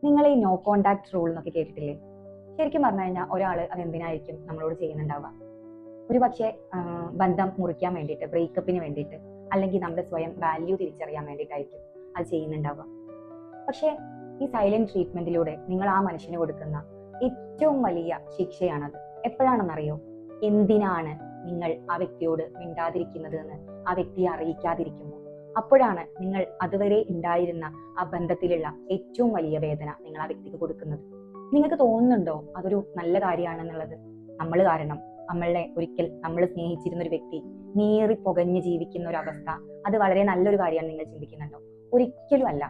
നിങ്ങൾ ഈ no contact rule എന്നൊക്കെ കേട്ടിട്ടില്ലേ? ശരിക്കും പറഞ്ഞു കഴിഞ്ഞാൽ ഒരാൾ അതെന്തിനായിരിക്കും നമ്മളോട് ചെയ്യുന്നുണ്ടാവുക? ഒരു പക്ഷേ ബന്ധം മുറിക്കാൻ വേണ്ടിയിട്ട്, ബ്രേക്കപ്പിന് വേണ്ടിയിട്ട്, അല്ലെങ്കിൽ നമ്മുടെ സ്വയം വാല്യൂ തിരിച്ചറിയാൻ വേണ്ടിയിട്ടായിരിക്കും അത് ചെയ്യുന്നുണ്ടാവുക. പക്ഷേ ഈ സൈലന്റ് ട്രീറ്റ്മെന്റിലൂടെ നിങ്ങൾ ആ മനുഷ്യന് കൊടുക്കുന്ന ഏറ്റവും വലിയ ശിക്ഷയാണത്. എപ്പോഴാണെന്നറിയോ? എന്തിനാണ് നിങ്ങൾ ആ വ്യക്തിയോട് മിണ്ടാതിരിക്കുന്നത് എന്ന് ആ വ്യക്തിയെ അറിയിക്കാതിരിക്കുമ്പോൾ, അപ്പോഴാണ് നിങ്ങൾ അതുവരെ ഉണ്ടായിരുന്ന ആ ബന്ധത്തിലുള്ള ഏറ്റവും വലിയ വേദന നിങ്ങൾ ആ വ്യക്തിക്ക് കൊടുക്കുന്നത്. നിങ്ങൾക്ക് തോന്നുന്നുണ്ടോ അതൊരു നല്ല കാര്യമാണെന്നുള്ളത്? നമ്മൾ കാരണം ഒരിക്കൽ നമ്മൾ സ്നേഹിച്ചിരുന്ന ഒരു വ്യക്തി നീറി പുകഞ്ഞ് ജീവിക്കുന്ന ഒരു അവസ്ഥ, അത് വളരെ നല്ലൊരു കാര്യമാണ് നിങ്ങൾ ചിന്തിക്കുന്നുണ്ടോ? ഒരിക്കലും അല്ല.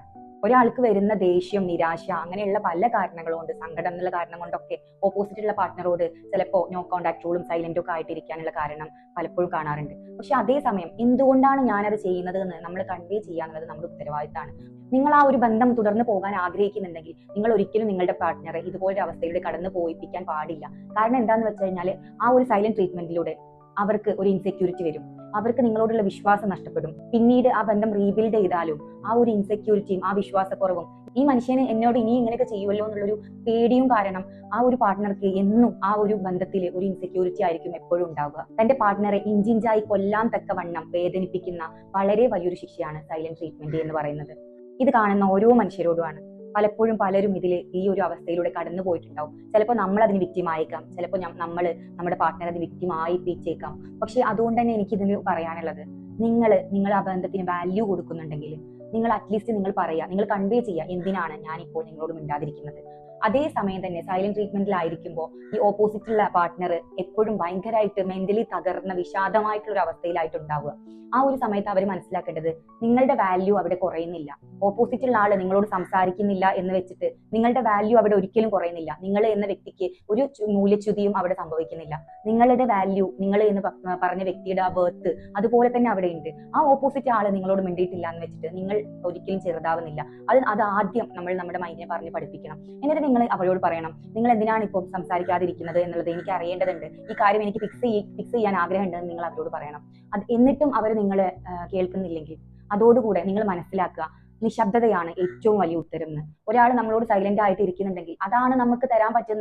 ഒരാൾക്ക് വരുന്ന ദേഷ്യം, നിരാശ, അങ്ങനെയുള്ള പല കാരണങ്ങൾ കൊണ്ട്, സങ്കടം എന്നുള്ള കാരണം കൊണ്ടൊക്കെ ഓപ്പോസിറ്റുള്ള പാർട്ട്ണറോട് ചിലപ്പോൾ നോ കോണ്ടാക്ട് റൂളും സൈലന്റും ഒക്കെ ആയിട്ടിരിക്കാനുള്ള കാരണം പലപ്പോഴും കാണാറുണ്ട്. പക്ഷെ അതേസമയം എന്തുകൊണ്ടാണ് ഞാനത് ചെയ്യുന്നത് എന്ന് നമ്മൾ കൺവേ ചെയ്യാന്നുള്ളത് നമ്മുടെ ഉത്തരവാദിത്തമാണ്. നിങ്ങൾ ആ ഒരു ബന്ധം തുടർന്ന് പോകാൻ ആഗ്രഹിക്കുന്നുണ്ടെങ്കിൽ നിങ്ങൾ ഒരിക്കലും നിങ്ങളുടെ പാർട്ട്ണറെ ഇതുപോലൊരു അവസ്ഥയിലൂടെ കടന്നു പോയിപ്പിക്കാൻ പാടില്ല. കാരണം എന്താണെന്ന് വെച്ച് കഴിഞ്ഞാൽ ആ ഒരു സൈലന്റ് ട്രീറ്റ്മെന്റിലൂടെ അവർക്ക് ഒരു ഇൻസെക്യൂരിറ്റി വരും. അവർക്ക് നിങ്ങളോടുള്ള വിശ്വാസം നഷ്ടപ്പെടും. പിന്നീട് ആ ബന്ധം റീബിൽഡ് ചെയ്താലും ആ ഒരു ഇൻസെക്യൂരിറ്റിയും ആ വിശ്വാസക്കുറവും, ഈ മനുഷ്യന് എന്നോട് ഇനി ഇങ്ങനെയൊക്കെ ചെയ്യുമല്ലോ എന്നുള്ളൊരു പേടിയും കാരണം ആ ഒരു പാർട്ട്ണർക്ക് എന്നും ആ ഒരു ബന്ധത്തിൽ ഒരു ഇൻസെക്യൂരിറ്റി ആയിരിക്കും എപ്പോഴും ഉണ്ടാവുക. തന്റെ പാർട്ട്ണറെ ഇഞ്ചിഞ്ചായി കൊല്ലാൻ തക്കവണ്ണം വേദനിപ്പിക്കുന്ന വളരെ വലിയൊരു ശിക്ഷയാണ് സൈലന്റ് ട്രീറ്റ്മെന്റ് എന്ന് പറയുന്നത്. ഇത് കാണുന്ന ഓരോ മനുഷ്യരോടുമാണ്. പലപ്പോഴും പലരും ഈ ഒരു അവസ്ഥയിലൂടെ കടന്നു പോയിട്ടുണ്ടാവും. ചിലപ്പോൾ നമ്മൾ അതിന് വിക്ടിം ആയേക്കാം, ചിലപ്പോൾ നമ്മുടെ പാർട്ട്ണർ അതിന് വിക്ടിം ആയിപ്പിച്ചേക്കാം. പക്ഷെ അതുകൊണ്ട് തന്നെ എനിക്കിതിന് പറയാനുള്ളത്, നിങ്ങൾ ആ ബന്ധത്തിന് വാല്യൂ കൊടുക്കുന്നുണ്ടെങ്കിൽ നിങ്ങൾ അറ്റ്ലീസ്റ്റ് നിങ്ങൾ പറയുക, നിങ്ങൾ കൺവേ ചെയ്യുക, എന്തിനാണ് ഞാനിപ്പോൾ നിങ്ങളോട് മിണ്ടാതിരിക്കുന്നത്. അതേസമയം തന്നെ സൈലന്റ് ട്രീറ്റ്മെന്റിലായിരിക്കുമ്പോൾ ഈ ഓപ്പോസിറ്റുള്ള പാർട്ട്ണർ എപ്പോഴും ഭയങ്കരമായിട്ട് മെന്റലി തകർന്ന വിഷാദമായിട്ടുള്ള ഒരു അവസ്ഥയിലായിട്ടുണ്ടാവുക. ആ ഒരു സമയത്ത് അവർ മനസ്സിലാക്കേണ്ടത്, നിങ്ങളുടെ വാല്യൂ അവിടെ കുറയുന്നില്ല. ഓപ്പോസിറ്റുള്ള ആള് നിങ്ങളോട് സംസാരിക്കുന്നില്ല എന്ന് വെച്ചിട്ട് നിങ്ങളുടെ വാല്യൂ അവിടെ ഒരിക്കലും കുറയുന്നില്ല. നിങ്ങൾ എന്ന വ്യക്തിക്ക് ഒരു മൂല്യച്യുതിയും അവിടെ സംഭവിക്കുന്നില്ല. നിങ്ങളുടെ വാല്യൂ, നിങ്ങൾ എന്ന് പറഞ്ഞ വ്യക്തിയുടെ ആ വേർത്ത് അതുപോലെ തന്നെ അവിടെ ഉണ്ട്. ആ ഓപ്പോസിറ്റ് ആള് നിങ്ങളോട് മിണ്ടിയിട്ടില്ല എന്ന് വെച്ചിട്ട് നിങ്ങൾ ഒരിക്കലും ചെറുതാവുന്നില്ല. അത് ആദ്യം നമ്മൾ നമ്മുടെ മൈൻഡിനെ പറഞ്ഞ് പഠിപ്പിക്കണം. എന്നിട്ട് നിങ്ങൾ അവരോട് പറയണം, നിങ്ങൾ എന്തിനാണ് ഇപ്പോൾ സംസാരിക്കാതിരിക്കുന്നത് എന്നുള്ളത് എനിക്ക് അറിയേണ്ടതുണ്ട്, ഈ കാര്യം എനിക്ക് ഫിക്സ് ചെയ്യാൻ ആഗ്രഹമുണ്ടെന്ന് നിങ്ങൾ അവരോട് പറയണം. എന്നിട്ടും അവർ നിങ്ങളെ കേൾക്കുന്നില്ലെങ്കിൽ അതോടുകൂടെ നിങ്ങൾ മനസ്സിലാക്കുക, നിശബ്ദതയാണ് ഏറ്റവും വലിയ ഉത്തരം എന്ന്. ഒരാൾ നമ്മളോട് സൈലന്റ് ആയിട്ട് ഇരിക്കുന്നുണ്ടെങ്കിൽ അതാണ് നമുക്ക്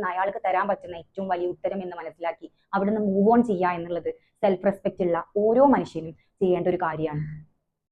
അയാൾക്ക് തരാൻ പറ്റുന്ന ഏറ്റവും വലിയ ഉത്തരം എന്ന് മനസ്സിലാക്കി അവിടുന്ന് മൂവ് ഓൺ ചെയ്യുക എന്നുള്ളത് സെൽഫ് റെസ്പെക്റ്റ് ഉള്ള ഓരോ മനുഷ്യനും ചെയ്യേണ്ട ഒരു കാര്യമാണ്.